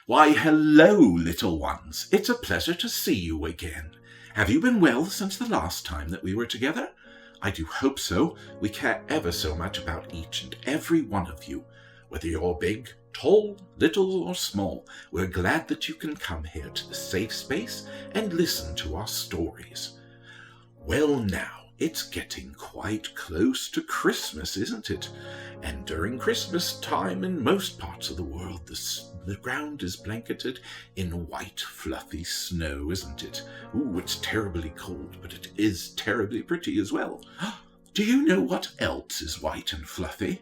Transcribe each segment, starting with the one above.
Why, hello, little ones. It's a pleasure to see you again. Have you been well since the last time that we were together? I do hope so. We care ever so much about each and every one of you. Whether you're big, tall, little, or small, we're glad that you can come here to the safe space and listen to our stories. Well, now, it's getting quite close to Christmas, isn't it? And during Christmas time in most parts of the world, the ground is blanketed in white, fluffy snow, isn't it? Ooh, it's terribly cold, but it is terribly pretty as well. Do you know what else is white and fluffy?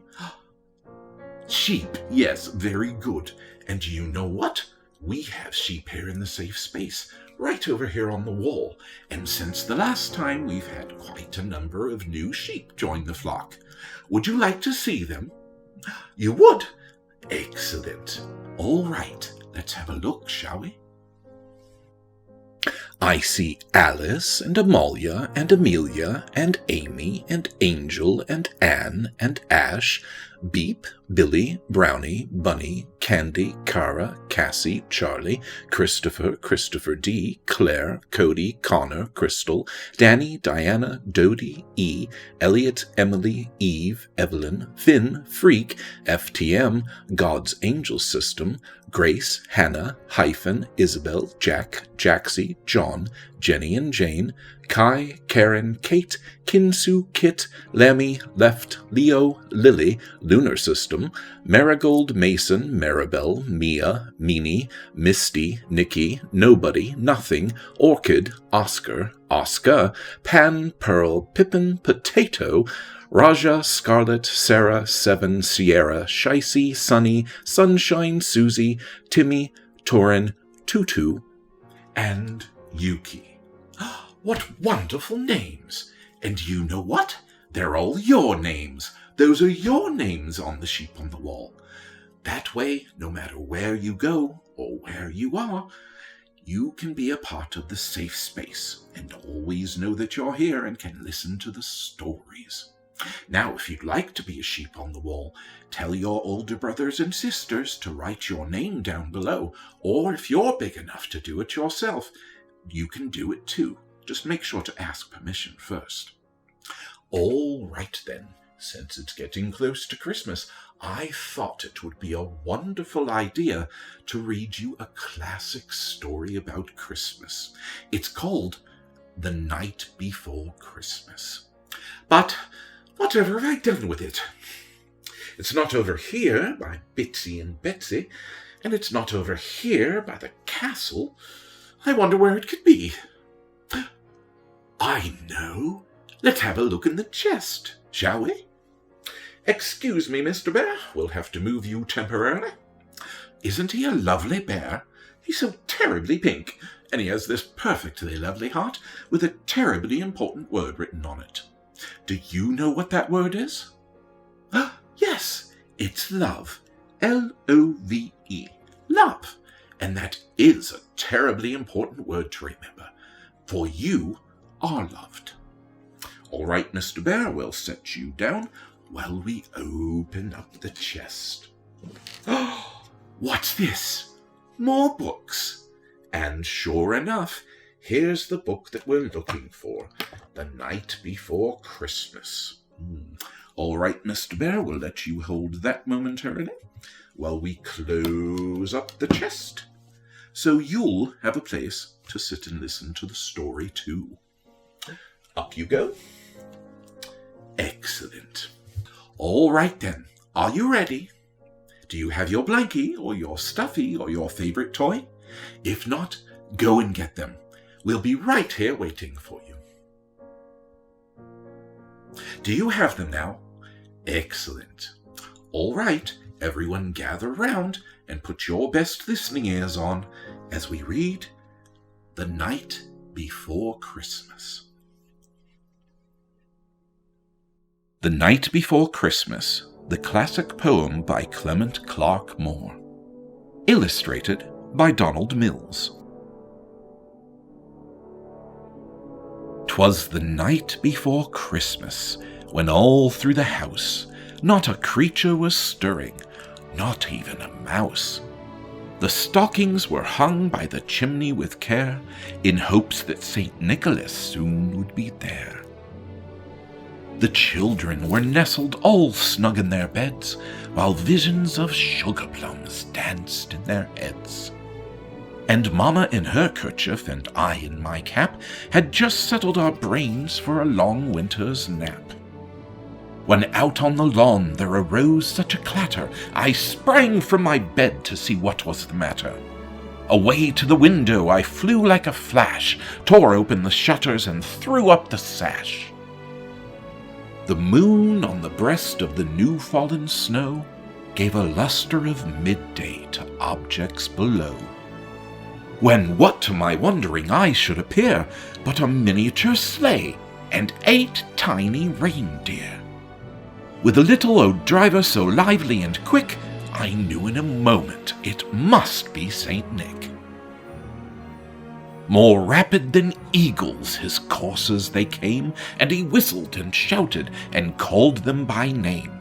Sheep, yes, very good. And do you know what? We have sheep here in the safe space, right over here on the wall, and since the last time we've had quite a number of new sheep join the flock. Would you like to see them? You would? Excellent. All right, let's have a look, shall we? I see Alice and Amalia and Amelia and Amy and Angel and Anne and Ash, Beep, Billy, Brownie, Bunny, Candy, Cara, Cassie, Charlie, Christopher D, Claire, Cody, Connor, Crystal, Danny, Diana, Dodie, E, Elliot, Emily, Eve, Evelyn, Finn, Freak, FTM, God's Angel System, Grace, Hannah, Hyphen, Isabel, Jack, Jaxie, John, Jenny and Jane, Kai, Karen, Kate, Kinsu, Kit, Lammy, Left, Leo, Lily, Lunar System, Marigold, Mason, Maribel, Mia, Meanie, Misty, Nikki, Nobody, Nothing, Orchid, Oscar, Pan, Pearl, Pippin, Potato, Raja, Scarlet, Sarah, Seven, Sierra, Shicey, Sunny, Sunshine, Susie, Timmy, Torin, Tutu, and Yuki. What wonderful names! And you know what? They're all your names. Those are your names on the sheep on the wall. That way, no matter where you go or where you are, you can be a part of the safe space and always know that you're here and can listen to the stories. Now, if you'd like to be a sheep on the wall, tell your older brothers and sisters to write your name down below, or if you're big enough to do it yourself, you can do it too. Just make sure to ask permission first. All right then, since it's getting close to Christmas, I thought it would be a wonderful idea to read you a classic story about Christmas. It's called The Night Before Christmas. But whatever have I done with it? It's not over here by Bitsy and Betsy, and it's not over here by the castle. I wonder where it could be. I know. Let's have a look in the chest, shall we? Excuse me, Mr. Bear. We'll have to move you temporarily. Isn't he a lovely bear? He's so terribly pink, and he has this perfectly lovely heart with a terribly important word written on it. Do you know what that word is? Yes, it's love. L-O-V-E. Love. And that is a terribly important word to remember, for you are loved. All right, Mr. Bear, we'll set you down while we open up the chest. What's this? More books. And sure enough, here's the book that we're looking for, The Night Before Christmas. All right, Mr. Bear, we'll let you hold that momentarily while we close up the chest, so you'll have a place to sit and listen to the story too. Up you go. Excellent. All right then, are you ready? Do you have your blankie or your stuffie or your favorite toy? If not, go and get them. We'll be right here waiting for you. Do you have them now? Excellent. All right, everyone gather around and put your best listening ears on as we read The Night Before Christmas. The Night Before Christmas, the classic poem by Clement Clark Moore. Illustrated by Donald Mills. 'Twas the night before Christmas, when all through the house not a creature was stirring, not even a mouse. The stockings were hung by the chimney with care, in hopes that St. Nicholas soon would be there. The children were nestled all snug in their beds, while visions of sugar plums danced in their heads. And Mamma in her kerchief and I in my cap had just settled our brains for a long winter's nap. When out on the lawn there arose such a clatter, I sprang from my bed to see what was the matter. Away to the window I flew like a flash, tore open the shutters and threw up the sash. The moon on the breast of the new-fallen snow gave a luster of midday to objects below. When what to my wondering eye should appear but a miniature sleigh and 8 tiny reindeer. With a little old driver so lively and quick, I knew in a moment it must be St. Nick. More rapid than eagles his coursers they came, and he whistled and shouted and called them by name.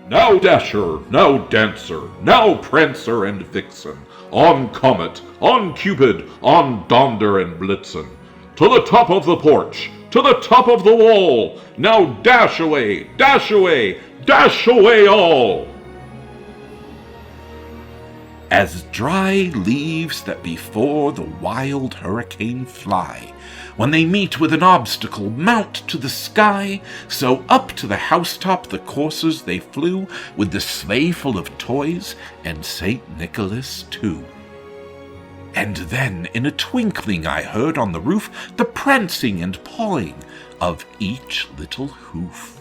Now Dasher, now Dancer, now Prancer and Vixen, on Comet, on Cupid, on Donder and Blitzen, to the top of the porch, to the top of the wall, now dash away, dash away, dash away all! As dry leaves that before the wild hurricane fly, when they meet with an obstacle mount to the sky, so up to the housetop the coursers they flew, with the sleigh full of toys, and St. Nicholas too. And then in a twinkling I heard on the roof the prancing and pawing of each little hoof.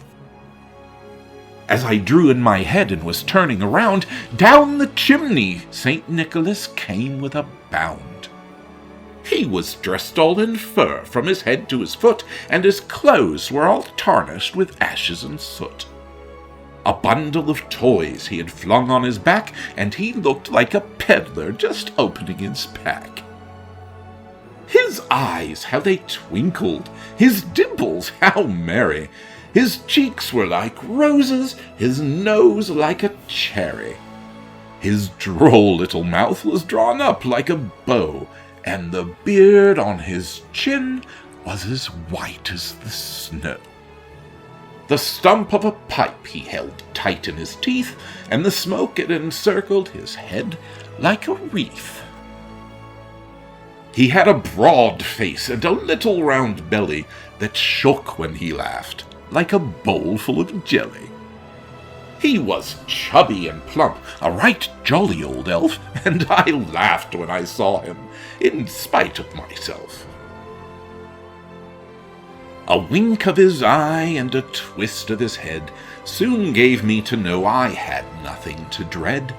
As I drew in my head and was turning around, down the chimney St. Nicholas came with a bound. He was dressed all in fur from his head to his foot, and his clothes were all tarnished with ashes and soot. A bundle of toys he had flung on his back, and he looked like a peddler just opening his pack. His eyes, how they twinkled! His dimples, how merry! His cheeks were like roses, his nose like a cherry. His droll little mouth was drawn up like a bow, and the beard on his chin was as white as the snow. The stump of a pipe he held tight in his teeth, and the smoke it encircled his head like a wreath. He had a broad face and a little round belly that shook when he laughed, like a bowl full of jelly. He was chubby and plump, a right jolly old elf, and I laughed when I saw him, in spite of myself. A wink of his eye and a twist of his head soon gave me to know I had nothing to dread.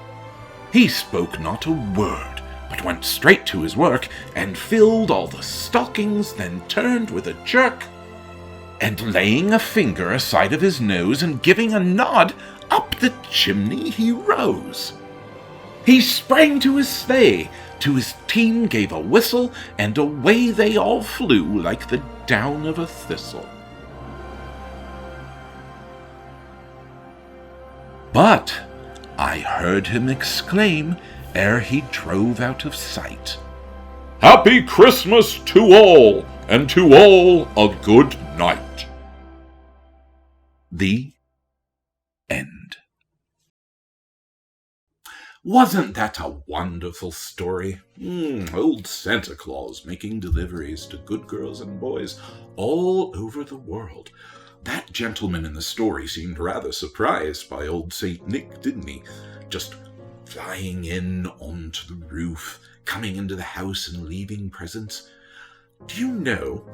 He spoke not a word, but went straight to his work, and filled all the stockings, then turned with a jerk, and laying a finger aside of his nose and giving a nod, up the chimney he rose. He sprang to his sleigh, to his team gave a whistle, and away they all flew like the down of a thistle. But I heard him exclaim, ere he drove out of sight, Happy Christmas to all, and to all a good night. The end. Wasn't that a wonderful story? Old Santa Claus making deliveries to good girls and boys all over the world. That gentleman in the story seemed rather surprised by old St. Nick, didn't he? Just flying in onto the roof, coming into the house and leaving presents. Do you know,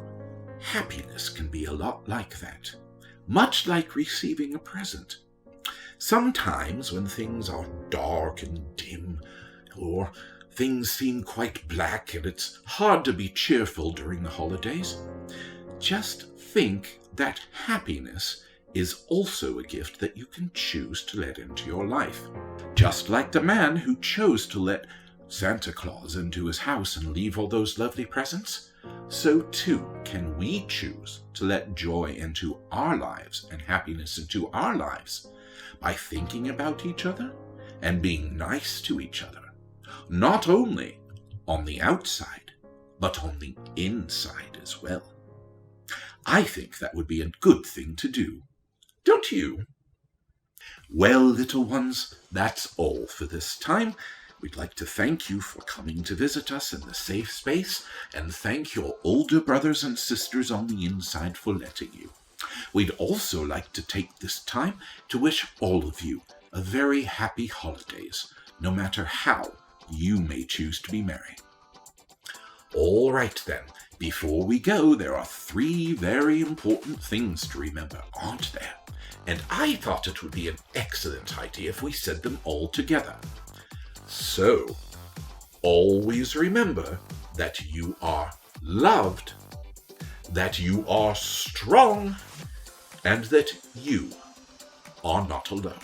happiness can be a lot like that, much like receiving a present. Sometimes when things are dark and dim, or things seem quite black and it's hard to be cheerful during the holidays, just think that happiness is also a gift that you can choose to let into your life. Just like the man who chose to let Santa Claus into his house and leave all those lovely presents, so too can we choose to let joy into our lives and happiness into our lives by thinking about each other and being nice to each other, not only on the outside, but on the inside as well. I think that would be a good thing to do. Don't you? Well, little ones, that's all for this time. We'd like to thank you for coming to visit us in the safe space, and thank your older brothers and sisters on the inside for letting you. We'd also like to take this time to wish all of you a very happy holidays, no matter how you may choose to be merry. All right then, before we go, there are 3 very important things to remember, aren't there? And I thought it would be an excellent idea if we said them all together. So, always remember that you are loved, that you are strong, and that you are not alone.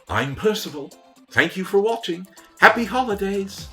I'm Percival. Thank you for watching. Happy holidays!